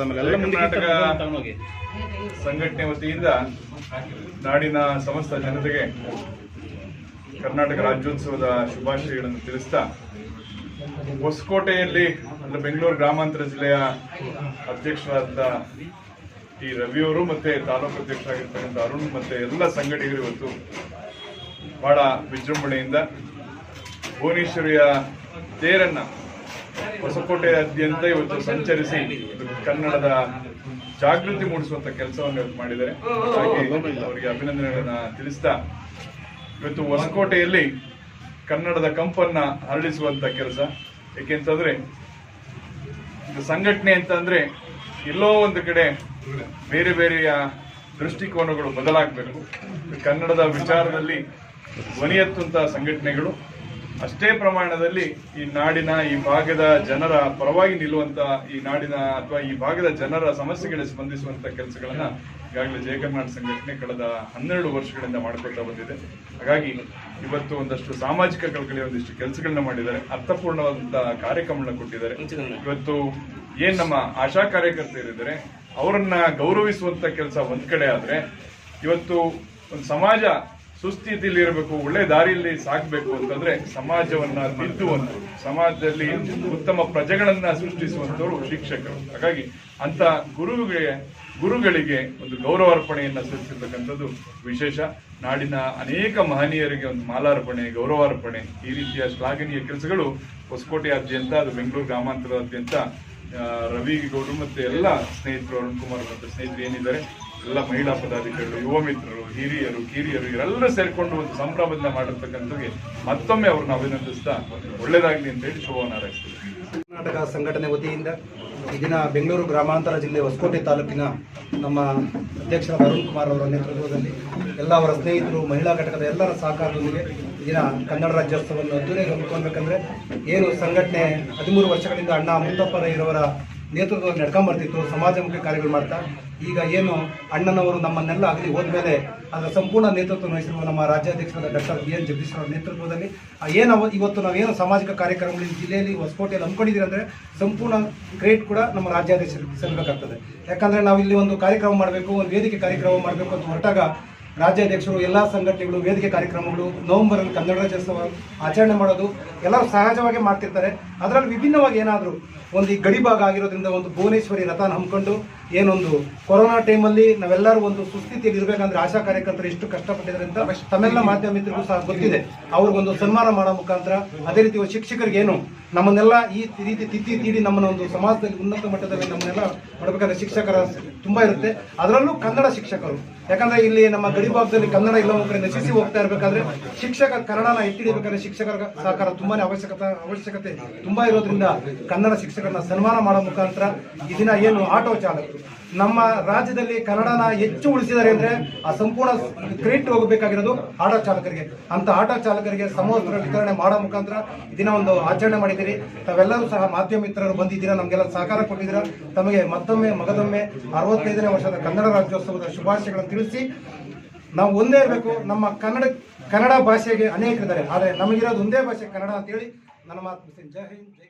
ಕರ್ನಾಟಕ ಸಂಘಟನೆ ವತಿಯಿಂದ ನಾಡಿನ ಸಮಸ್ತ ಜನತೆಗೆ ಕರ್ನಾಟಕ ರಾಜ್ಯೋತ್ಸವದ ಶುಭಾಶಯಗಳನ್ನು ತಿಳಿಸ್ತಾ, ಹೊಸಕೋಟೆಯಲ್ಲಿ ಬೆಂಗಳೂರು ಗ್ರಾಮಾಂತರ ಜಿಲ್ಲೆಯ ಅಧ್ಯಕ್ಷರಾದ ಈ ರವಿಯವರು ಮತ್ತೆ ತಾಲೂಕು ಅಧ್ಯಕ್ಷರಾಗಿರ್ತಕ್ಕಂಥ ಅರುಣ್ ಮತ್ತೆ ಎಲ್ಲ ಸಂಘಟಕರು ಇವತ್ತು ಬಹಳ ವಿಜೃಂಭಣೆಯಿಂದ ಭುವನೇಶ್ವರಿಯ ತೇರನ್ನ ಹೊಸಕೋಟೆಯಾದ್ಯಂತ ಇವತ್ತು ಸಂಚರಿಸಿ ಕನ್ನಡದ ಜಾಗೃತಿ ಮೂಡಿಸುವಂತ ಕೆಲಸವನ್ನು ಇವತ್ತು ಮಾಡಿದ್ದಾರೆ. ಹಾಗೆ ಅವರಿಗೆ ಅಭಿನಂದನೆಗಳನ್ನ ತಿಳಿಸ್ತಾ, ಇವತ್ತು ಹೊಸಕೋಟೆಯಲ್ಲಿ ಕನ್ನಡದ ಕಂಪನ್ನ ಹರಡಿಸುವಂತ ಕೆಲಸ. ಏಕೆಂತಂದ್ರೆ ಇದು ಸಂಘಟನೆ ಅಂತಂದ್ರೆ ಎಲ್ಲೋ ಒಂದು ಕಡೆ ಬೇರೆ ಬೇರೆಯ ದೃಷ್ಟಿಕೋನಗಳು ಬದಲಾಗಬೇಕು. ಕನ್ನಡದ ವಿಚಾರದಲ್ಲಿ ಧ್ವನಿ ಎತ್ತುವಂತಹ ಸಂಘಟನೆಗಳು ಅಷ್ಟೇ ಪ್ರಮಾಣದಲ್ಲಿ ಈ ನಾಡಿನ ಈ ಭಾಗದ ಜನರ ಪರವಾಗಿ ನಿಲ್ಲುವಂತ, ಈ ನಾಡಿನ ಅಥವಾ ಈ ಭಾಗದ ಜನರ ಸಮಸ್ಯೆಗಳಿಗೆ ಸ್ಪಂದಿಸುವಂತ ಕೆಲಸಗಳನ್ನ ಈಗಾಗಲೇ ಜಯ ಕರ್ನಾಟಕ ಸಂಘಟನೆ ಕಳೆದ 12 ವರ್ಷಗಳಿಂದ ಮಾಡಿಕೊಳ್ತಾ ಬಂದಿದೆ. ಹಾಗಾಗಿ ಇವತ್ತು ಒಂದಷ್ಟು ಸಾಮಾಜಿಕ ಕಳಕಳಿ ಒಂದಿಷ್ಟು ಕೆಲಸಗಳನ್ನ ಮಾಡಿದ್ದಾರೆ, ಅರ್ಥಪೂರ್ಣವಾದಂತಹ ಕಾರ್ಯಕ್ರಮಗಳನ್ನ ಕೊಟ್ಟಿದ್ದಾರೆ. ಇವತ್ತು ಏನ್ ನಮ್ಮ ಆಶಾ ಕಾರ್ಯಕರ್ತರಿದ್ದಾರೆ ಅವರನ್ನ ಗೌರವಿಸುವಂತ ಕೆಲಸ ಒಂದ್ ಕಡೆ ಆದ್ರೆ, ಇವತ್ತು ಒಂದು ಸಮಾಜ ಸುಸ್ಥಿತಿಯಲ್ಲಿ ಇರಬೇಕು, ಒಳ್ಳೆ ದಾರಿಯಲ್ಲಿ ಸಾಗಬೇಕು ಅಂತಂದ್ರೆ ಸಮಾಜವನ್ನ ತಿದ್ದುವಂತರು, ಸಮಾಜದಲ್ಲಿ ಉತ್ತಮ ಪ್ರಜೆಗಳನ್ನ ಸೃಷ್ಟಿಸುವಂತವರು ಶಿಕ್ಷಕರು. ಹಾಗಾಗಿ ಅಂತ ಗುರುಗಳಿಗೆ ಒಂದು ಗೌರವಾರ್ಪಣೆಯನ್ನ ಸಲ್ಲಿಸಿರ್ತಕ್ಕಂಥದ್ದು ವಿಶೇಷ. ನಾಡಿನ ಅನೇಕ ಮಹನೀಯರಿಗೆ ಒಂದು ಮಾಲಾರ್ಪಣೆ, ಗೌರವಾರ್ಪಣೆ, ಈ ರೀತಿಯ ಶ್ಲಾಘನೀಯ ಕೆಲಸಗಳು ಹೊಸಕೋಟೆಯಾದ್ಯಂತ, ಅದು ಬೆಂಗಳೂರು ಗ್ರಾಮಾಂತರದಾದ್ಯಂತ ರವಿ ಗೌಡರು ಮತ್ತೆ ಎಲ್ಲ ಸ್ನೇಹಿತರು, ಅರುಣ್ ಕುಮಾರ್ ಮತ್ತೆ ಸ್ನೇಹಿತರು ಏನಿದ್ದಾರೆ, ಎಲ್ಲ ಮಹಿಳಾ ಪದಾಧಿಕಾರಿಗಳು, ಯುವ ಮಿತ್ರರು, ಹಿರಿಯರು, ಕಿರಿಯರು ಇವರೆಲ್ಲ ಸೇರ್ಕೊಂಡು ಒಂದು ಸಂಭ್ರಮದಿಂದ ಮಾಡಿರ್ತಕ್ಕಂಥವ್ರಿಗೆ ಮತ್ತೊಮ್ಮೆ ಅವ್ರನ್ನ ಅಭಿನಂದಿಸ್ತಾ ಒಳ್ಳೇದಾಗಲಿ ಅಂತ ಹೇಳಿ ಶುಭವನ್ನು ಹಾರೈಸ್ತೀವಿ. ಕರ್ನಾಟಕ ಸಂಘಟನೆ ವತಿಯಿಂದ ಈ ದಿನ ಬೆಂಗಳೂರು ಗ್ರಾಮಾಂತರ ಜಿಲ್ಲೆ ಹೊಸಕೋಟೆ ತಾಲೂಕಿನ ನಮ್ಮ ಅಧ್ಯಕ್ಷರಾದ ಅರುಣ್ ಕುಮಾರ್ ಅವರ ನೇತೃತ್ವದಲ್ಲಿ ಎಲ್ಲ ಅವರ ಸ್ನೇಹಿತರು, ಮಹಿಳಾ ಘಟಕದ ಎಲ್ಲರ ಸಹಕಾರದೊಂದಿಗೆ ಈ ದಿನ ಕನ್ನಡ ರಾಜ್ಯೋತ್ಸವವನ್ನು ಅದ್ದೂರಿಯಾಗಿ ಹಮ್ಮಿಕೊಳ್ಬೇಕಂದ್ರೆ ಏನು ಸಂಘಟನೆ 13 ವರ್ಷಗಳಿಂದ ಅಣ್ಣ ಮುತ್ತಪ್ಪ ರೈರವರ ನೇತೃತ್ವದಲ್ಲಿ ನಡ್ಕೊಂಡ್ಬರ್ತಿತ್ತು, ಸಮಾಜಮುಖಿ ಕಾರ್ಯಗಳು ಮಾಡ್ತಾ. ಈಗ ಏನು ಅಣ್ಣನವರು ನಮ್ಮನ್ನೆಲ್ಲ ಆಗಲಿ ಹೋದ್ಮೇಲೆ ಅದರ ಸಂಪೂರ್ಣ ನೇತೃತ್ವ ವಹಿಸಿರುವ ನಮ್ಮ ರಾಜ್ಯಾಧ್ಯಕ್ಷರಾದ ಡಾಕ್ಟರ್ BN ಜಗದೀಶ್ ಅವರ ನೇತೃತ್ವದಲ್ಲಿ ಇವತ್ತು ನಾವೇನು ಸಾಮಾಜಿಕ ಕಾರ್ಯಕ್ರಮಗಳು ಜಿಲ್ಲೆಯಲ್ಲಿ ಹೊಸಕೋಟೆಯಲ್ಲಿ ಹಮ್ಮಿಕೊಂಡಿದ್ದೀರಿ ಅಂದರೆ ಸಂಪೂರ್ಣ ಕ್ರೆಡಿಟ್ ಕೂಡ ನಮ್ಮ ರಾಜ್ಯಾಧ್ಯಕ್ಷರಿಗೆ ಸಲ್ಲಬೇಕಾಗ್ತದೆ. ಯಾಕಂದರೆ ನಾವು ಇಲ್ಲಿ ಒಂದು ಕಾರ್ಯಕ್ರಮ ಮಾಡಬೇಕು, ಒಂದು ವೇದಿಕೆ ಕಾರ್ಯಕ್ರಮ ಮಾಡಬೇಕು ಅಂತ ಹೊರಟಾಗ ರಾಜ್ಯಾಧ್ಯಕ್ಷರು, ಎಲ್ಲ ಸಂಘಟನೆಗಳು, ವೇದಿಕೆ ಕಾರ್ಯಕ್ರಮಗಳು, ನವೆಂಬರಲ್ಲಿ ಕನ್ನಡ ರಾಜ್ಯೋತ್ಸವ ಆಚರಣೆ ಮಾಡೋದು ಎಲ್ಲರೂ ಸಹಜವಾಗಿ ಮಾಡ್ತಿರ್ತಾರೆ. ಅದರಲ್ಲಿ ವಿಭಿನ್ನವಾಗಿ ಏನಾದರೂ ಒಂದು ಈ ಗಡಿ ಭಾಗ ಆಗಿರೋದ್ರಿಂದ ಒಂದು ಭುವನೇಶ್ವರಿ ರಥನ ಹಮ್ಮಿಕೊಂಡು ಏನೊಂದು ಕೊರೋನಾ ಟೈಮಲ್ಲಿ ನಾವೆಲ್ಲರೂ ಒಂದು ಸುಸ್ಥಿತಿಯಲ್ಲಿ ಇರಬೇಕಂದ್ರೆ ಆಶಾ ಕಾರ್ಯಕರ್ತರು ಎಷ್ಟು ಕಷ್ಟಪಟ್ಟಿದ್ದಾರೆ ಅಂತ ತಮ್ಮೆಲ್ಲ ಮಾಧ್ಯಮ ಮಿತ್ರರಿಗೂ ಸಹ ಗೊತ್ತಿದೆ. ಅವ್ರಿಗೊಂದು ಸನ್ಮಾನ ಮಾಡೋ ಮುಖಾಂತರ, ಅದೇ ರೀತಿ ಶಿಕ್ಷಕರಿಗೆ ಏನು ನಮ್ಮನ್ನೆಲ್ಲ ಈ ರೀತಿ ತಿದ್ದಿ ತೀಡಿ ನಮ್ಮನ್ನ ಒಂದು ಸಮಾಜದಲ್ಲಿ ಉನ್ನತ ಮಟ್ಟದಲ್ಲಿ ನಮ್ಮನ್ನೆಲ್ಲ ಮಾಡಬೇಕಾದ್ರೆ ಶಿಕ್ಷಕರ ತುಂಬಾ ಇರುತ್ತೆ, ಅದರಲ್ಲೂ ಕನ್ನಡ ಶಿಕ್ಷಕರು. ಯಾಕಂದ್ರೆ ಇಲ್ಲಿ ನಮ್ಮ ಗಡಿ ಭಾಗದಲ್ಲಿ ಕನ್ನಡ ಇಲ್ಲ ಕಡೆ ನಶಿಸಿ ಹೋಗ್ತಾ ಇರಬೇಕಾದ್ರೆ ಶಿಕ್ಷಕ ಕನ್ನಡನ ಎತ್ತಿಡಿಬೇಕಾದ್ರೆ ಶಿಕ್ಷಕರ ಸಹಕಾರ ತುಂಬಾನೇ ಅವಶ್ಯಕತೆ ತುಂಬಾ ಇರೋದ್ರಿಂದ ಕನ್ನಡ ಶಿಕ್ಷಕರನ್ನ ಸನ್ಮಾನ ಮಾಡೋ ಮುಖಾಂತರ ಈ ದಿನ ಏನು ಆಟೋ ಚಾಲಕರು ನಮ್ಮ ರಾಜ್ಯದಲ್ಲಿ ಕನ್ನಡನ ಹೆಚ್ಚು ಉಳಿಸಿದ್ದಾರೆ ಅಂದ್ರೆ ಆ ಸಂಪೂರ್ಣ ಕ್ರೆಡಿಟ್ ಹೋಗಬೇಕಾಗಿರೋದು ಆಟೋ ಚಾಲಕರಿಗೆ. ಅಂತ ಆಟೋ ಚಾಲಕರಿಗೆ ಸಮವಸ್ತ್ರ ವಿತರಣೆ ಮಾಡೋ ಮುಖಾಂತರ ಈ ದಿನ ಒಂದು ಆಚರಣೆ ಮಾಡಿದ್ದೀರಿ. ತಾವೆಲ್ಲರೂ ಸಹ ಮಾಧ್ಯಮ ಮಿತ್ರರು ಬಂದಿದ್ದೀರಾ, ನಮಗೆಲ್ಲ ಸಹಕಾರ ಕೊಟ್ಟಿದ್ದೀರಾ. ತಮಗೆ ಮತ್ತೊಮ್ಮೆ ಮಗದೊಮ್ಮೆ 65ನೇ ವರ್ಷದ ಕನ್ನಡ ರಾಜ್ಯೋತ್ಸವದ ಶುಭಾಶಯಗಳನ್ನು ತಿಳಿಸಿ, ನಾವು ಒಂದೇ ಇರಬೇಕು. ನಮ್ಮ ಕನ್ನಡ ಭಾಷೆಗೆ ಅನೇಕರಿದ್ದಾರೆ, ಆದರೆ ನಮಗಿರೋದು ಒಂದೇ ಭಾಷೆ ಕನ್ನಡ ಅಂತೇಳಿ ನನ್ನ ಮಾತು. ಜೈ ಹಿಂದ್.